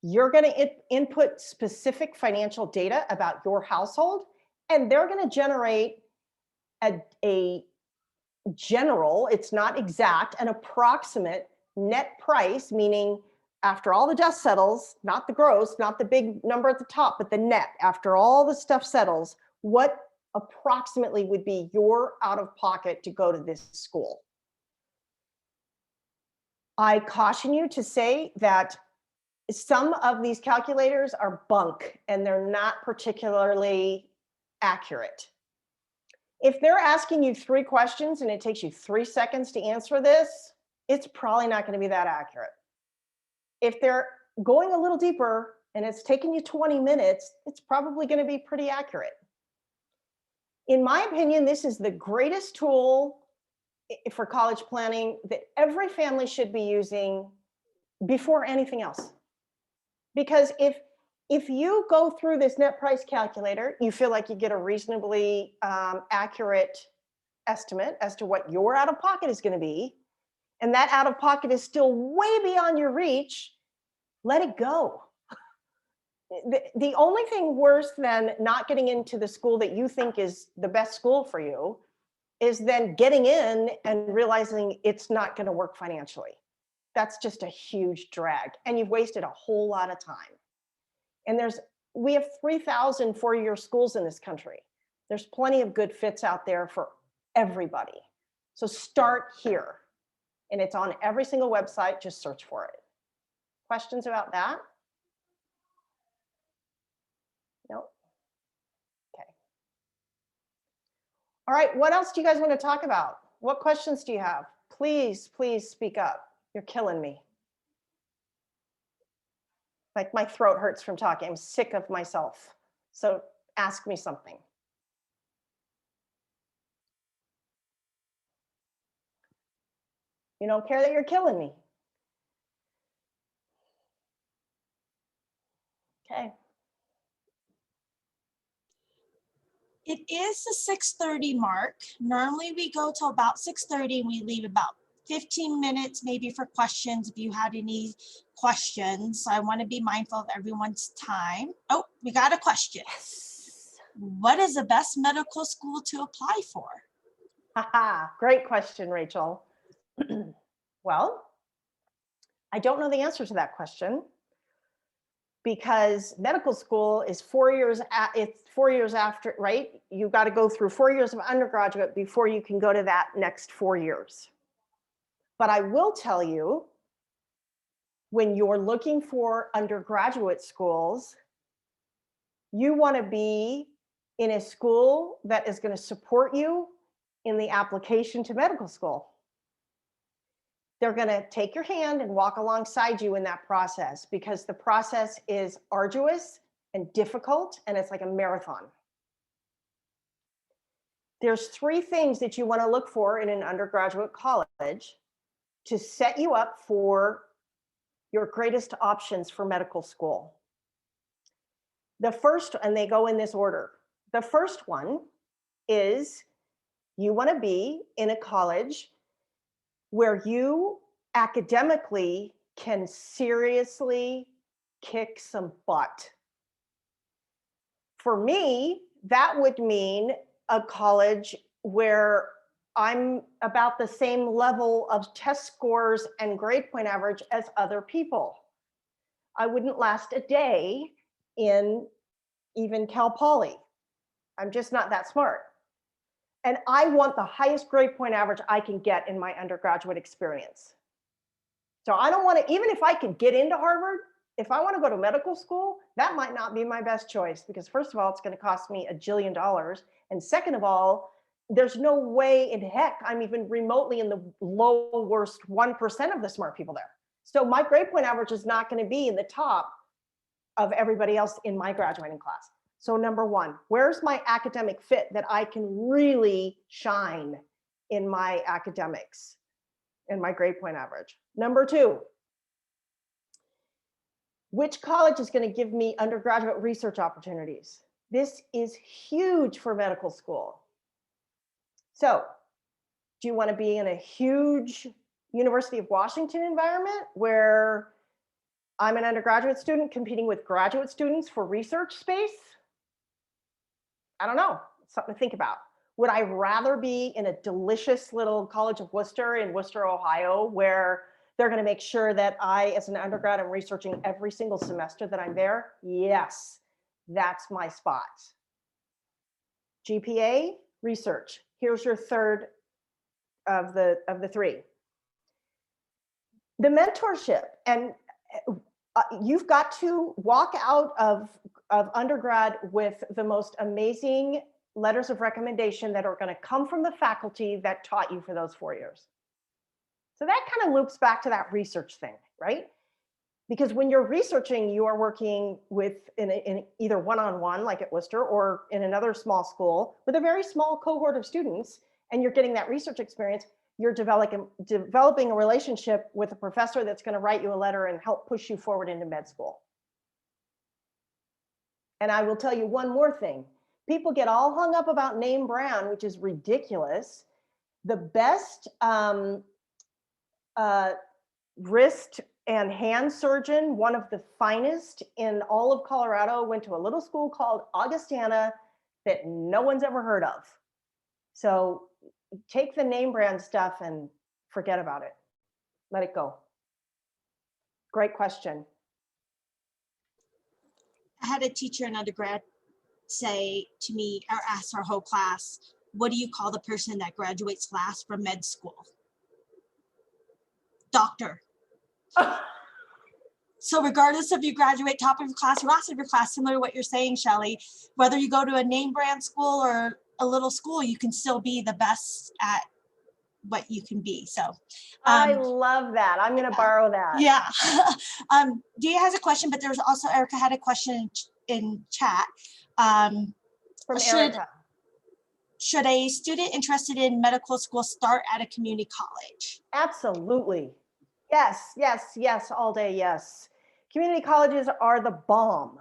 You're going to input specific financial data about your household, and they're going to generate a general, it's not exact, an approximate net price, meaning after all the dust settles, not the gross, not the big number at the top, but the net, after all the stuff settles, what approximately would be your out of pocket to go to this school. I caution you to say that some of these calculators are bunk and they're not particularly accurate. If they're asking you 3 questions and it takes you 3 seconds to answer this, it's probably not going to be that accurate. If they're going a little deeper and it's taking you 20 minutes, it's probably going to be pretty accurate. In my opinion, this is the greatest tool for college planning that every family should be using before anything else. Because if you go through this net price calculator, you feel like you get a reasonably accurate estimate as to what your out of pocket is going to be, and that out of pocket is still way beyond your reach, let it go. The only thing worse than not getting into the school that you think is the best school for you is then getting in and realizing it's not going to work financially. That's just a huge drag, and you've wasted a whole lot of time. And we have 3,000 four-year schools in this country. There's plenty of good fits out there for everybody. So start here, and it's on every single website. Just search for it. Questions about that? Nope. Okay. All right, what else do you guys want to talk about? What questions do you have? Please, please speak up. You're killing me. Like my throat hurts from talking. I'm sick of myself. So ask me something. You don't care that you're killing me. Okay. It is the 6:30 mark. Normally we go till about 6:30 and we leave about 15 minutes maybe for questions if you had any questions. So I want to be mindful of everyone's time. Oh, we got a question. Yes. What is the best medical school to apply for? Haha, great question, Rachel. Well, I don't know the answer to that question because medical school is 4 years, it's 4 years after, right? You've got to go through 4 years of undergraduate before you can go to that next 4 years. But I will tell you, when you're looking for undergraduate schools, you want to be in a school that is going to support you in the application to medical school. They're going to take your hand and walk alongside you in that process because the process is arduous and difficult, and it's like a marathon. There's 3 things that you want to look for in an undergraduate college to set you up for your greatest options for medical school. The first, and they go in this order. The first one is you want to be in a college where you academically can seriously kick some butt. For me, that would mean a college where I'm about the same level of test scores and grade point average as other people. I wouldn't last a day in even Cal Poly. I'm just not that smart. And I want the highest grade point average I can get in my undergraduate experience. So I don't want to, even if I could get into Harvard, if I want to go to medical school, that might not be my best choice, because first of all, it's going to cost me $1 jillion. And second of all, there's no way in heck I'm even remotely in the low worst 1% of the smart people there. So my grade point average is not going to be in the top of everybody else in my graduating class. So number one, where's my academic fit that I can really shine in my academics and my grade point average? Number two, which college is going to give me undergraduate research opportunities? This is huge for medical school. So do you want to be in a huge University of Washington environment where I'm an undergraduate student competing with graduate students for research space? I don't know, something to think about. Would I rather be in a delicious little College of Worcester in Worcester, Ohio, where they're going to make sure that I, as an undergrad, am researching every single semester that I'm there? Yes, that's my spot. GPA, research. Here's your third of the three. The mentorship, and you've got to walk out of undergrad with the most amazing letters of recommendation that are going to come from the faculty that taught you for those 4 years. So that kind of loops back to that research thing, right? Because when you're researching, you are working with in either one-on-one, like at Worcester, or in another small school with a very small cohort of students, and you're getting that research experience. You're developing a relationship with a professor that's going to write you a letter and help push you forward into med school. And I will tell you one more thing. People get all hung up about name brand, which is ridiculous. The best wrist and hand surgeon, one of the finest in all of Colorado, went to a little school called Augustana that no one's ever heard of. So take the name brand stuff and forget about it. Let it go. Great question. I had a teacher in undergrad say to me, or ask our whole class, what do you call the person that graduates last from med school? Doctor. So regardless if you graduate top of your class or last of your class, similar to what you're saying, Shelley, whether you go to a name brand school or a little school, you can still be the best at what you can be. So I love that. I'm going to borrow that. yeah. Dia has a question, but there's also Erica had a question in chat. From Erica. Should a student interested in medical school start at a community college? Absolutely. Yes, yes, yes, all day, yes. Community colleges are the bomb.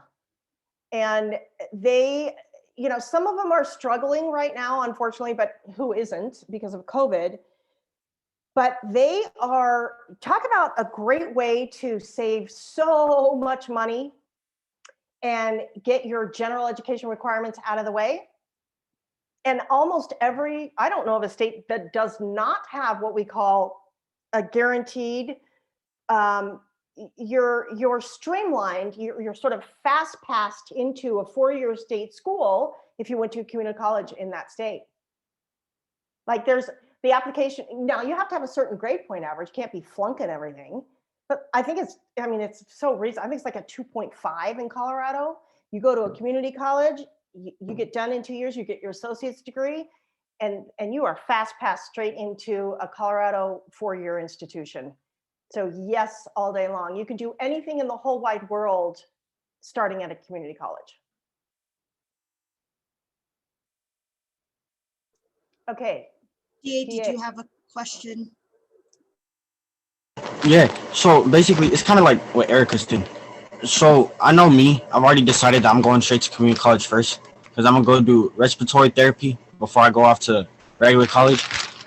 And they, you know, some of them are struggling right now, unfortunately, but who isn't because of COVID? But they are, talk about a great way to save so much money and get your general education requirements out of the way. And almost every, I don't know of a state that does not have what we call a guaranteed, you're streamlined, you're sort of fast passed into a 4-year state school if you went to a community college in that state. Like there's the application, now you have to have a certain grade point average, can't be flunking everything. But I think it's, I mean, it's so reasonable. I think it's like a 2.5 in Colorado. You go to a community college, you get done in 2 years, you get your associate's degree, and you are fast passed straight into a Colorado 4-year institution. So yes, all day long. You can do anything in the whole wide world starting at a community college. Okay. Dia, did you have a question? Yeah, so basically it's kind of like what Erica's doing. So I know me. I've already decided that I'm going straight to community college first because I'm gonna go do respiratory therapy before I go off to regular college.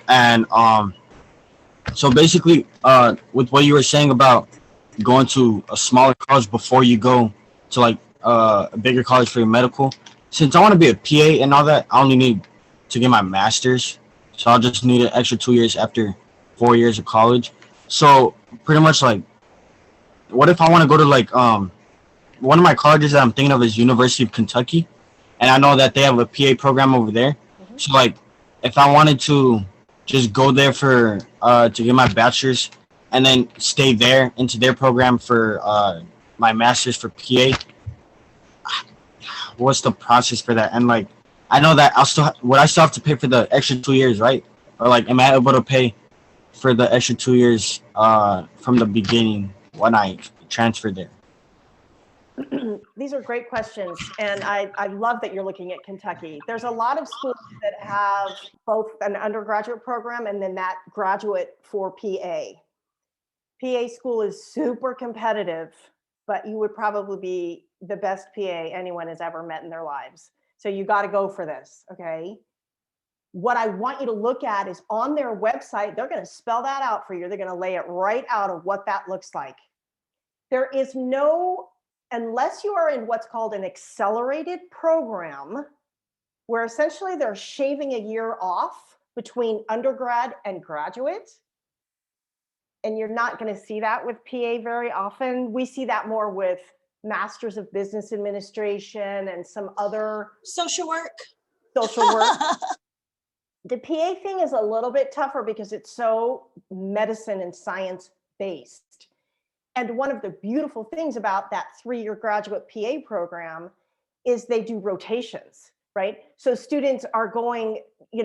And so basically, with what you were saying about going to a smaller college before you go to like a bigger college for your medical, since I want to be a PA and all that, I only need to get my master's. So I'll just need an extra 2 years after 4 years of college. So pretty much like, what if I want to go to like one of my colleges that I'm thinking of is University of Kentucky, and I know that they have a PA program over there. Mhm. So like, if I wanted to just go there for to get my bachelor's, and then stay there into their program for my master's for PA, what's the process for that? And like, I know that would I still have to pay for the extra 2 years, right? Or like, am I able to pay for the extra 2 years from the beginning when I transferred there? These are great questions. And I love that you're looking at Kentucky. There's a lot of schools that have both an undergraduate program and then that graduate for PA. PA school is super competitive, but you would probably be the best PA anyone has ever met in their lives. So you got to go for this, okay? What I want you to look at is on their website, they're going to spell that out for you. They're going to lay it right out of what that looks like. There is no, unless you are in what's called an accelerated program, where essentially they're shaving a year off between undergrad and graduate. And you're not going to see that with PA very often. We see that more with Masters of Business Administration and some other Social work. social work. The PA thing is a little bit tougher because it's so medicine and science based. And one of the beautiful things about that 3-year graduate PA program is they do rotations, right? So students are going, you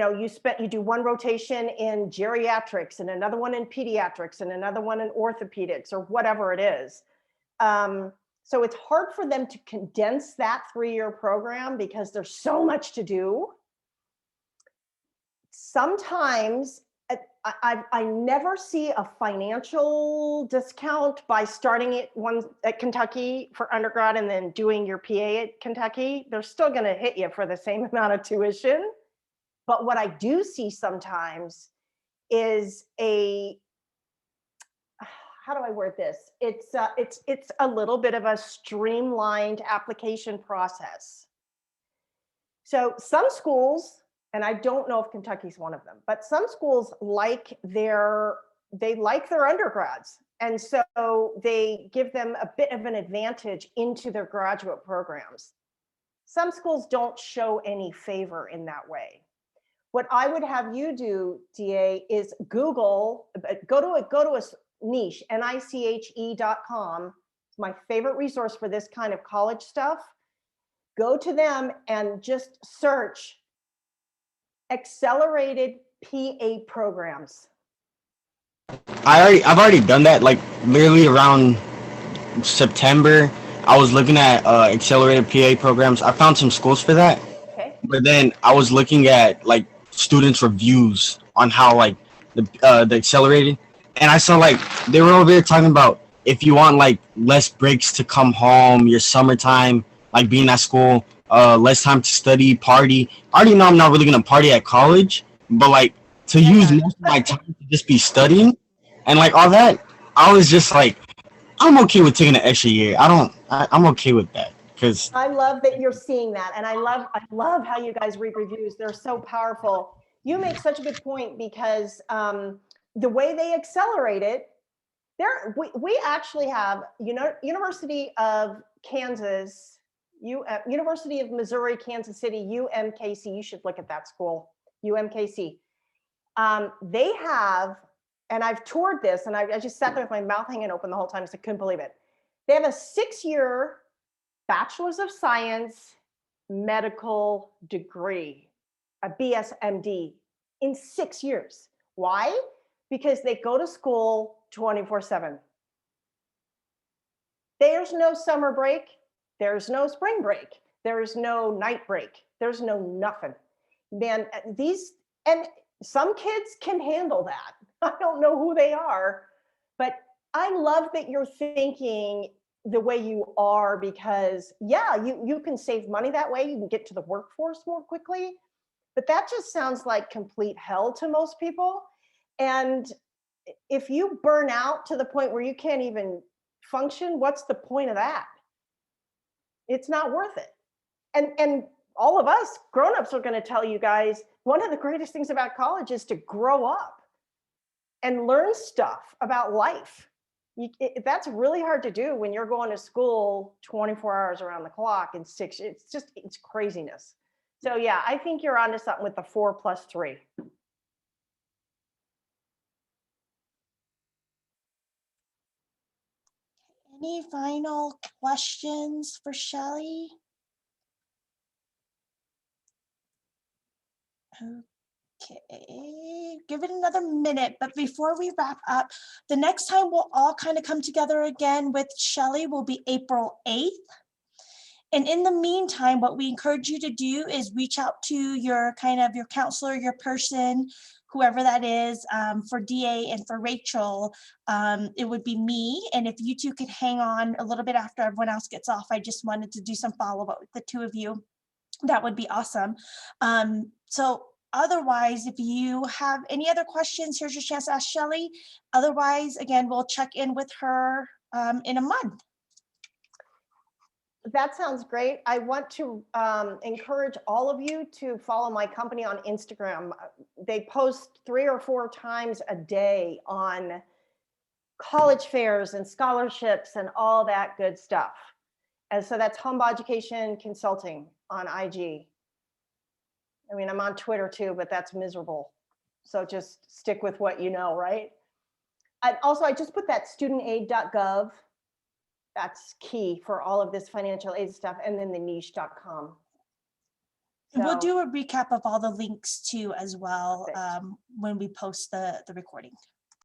do one rotation in geriatrics and another one in pediatrics and another one in orthopedics or whatever it is. So it's hard for them to condense that 3-year program because there's so much to do. Sometimes I never see a financial discount by starting at Kentucky for undergrad and then doing your PA at Kentucky. They're still going to hit you for the same amount of tuition. But what I do see sometimes is how do I word this? It's a little bit of a streamlined application process. So some schools, and I don't know if Kentucky's one of them, but some schools like their undergrads. And so they give them a bit of an advantage into their graduate programs. Some schools don't show any favor in that way. What I would have you do, DA, is Google, go to a niche, niche.com. It's my favorite resource for this kind of college stuff. Go to them and just search accelerated PA programs. I've already done that. Like literally around September, I was looking at accelerated PA programs. I found some schools for that, Okay. but then I was looking at like students' reviews on how like the accelerated, and I saw like they were over there talking about if you want like less breaks to come home, your summertime, like being at school, less time to study, party. I already know I'm not really gonna party at college, but like to use most of my time to just be studying and like all that, I was just like, I'm okay with taking an extra year. I'm okay with that because I love that you're seeing that. And I love how you guys read reviews. They're so powerful. You make such a good point because the way they accelerate it, we actually have, University of Kansas, University of Missouri, Kansas City, UMKC. You should look at that school, UMKC. They have, and I've toured this, and I just sat there with my mouth hanging open the whole time because I couldn't believe it. They have a 6-year Bachelor's of Science medical degree, a BSMD, in 6 years. Why? Because they go to school 24/7. There's no summer break. There's no spring break. There's no night break. There's no nothing. Man, and some kids can handle that. I don't know who they are, but I love that you're thinking the way you are, because yeah, you can save money that way. You can get to the workforce more quickly, but that just sounds like complete hell to most people. And if you burn out to the point where you can't even function, what's the point of that? It's not worth it. And all of us grown-ups are going to tell you guys, one of the greatest things about college is to grow up and learn stuff about life. That's really hard to do when you're going to school 24 hours around the clock and it's craziness. So yeah, I think you're onto something with the 4+3. Any final questions for Shelley? Okay, give it another minute, but before we wrap up, the next time we'll all kind of come together again with Shelley will be April 8th. And in the meantime, what we encourage you to do is reach out to your counselor, your person, whoever that is. For DA and for Rachel, it would be me. And if you two could hang on a little bit after everyone else gets off, I just wanted to do some follow-up with the two of you. That would be awesome. So otherwise, if you have any other questions, here's your chance to ask Shelley. Otherwise, again, we'll check in with her in a month. That sounds great. I want to encourage all of you to follow my company on Instagram. They post 3 or 4 times a day on college fairs and scholarships and all that good stuff. And so that's Home Education Consulting on IG. I mean, I'm on Twitter too, but that's miserable. So just stick with what you know, right? And also, I just put that studentaid.gov. That's key for all of this financial aid stuff, and then the niche.com. And we'll do a recap of all the links too as well Perfect. when we post the recording.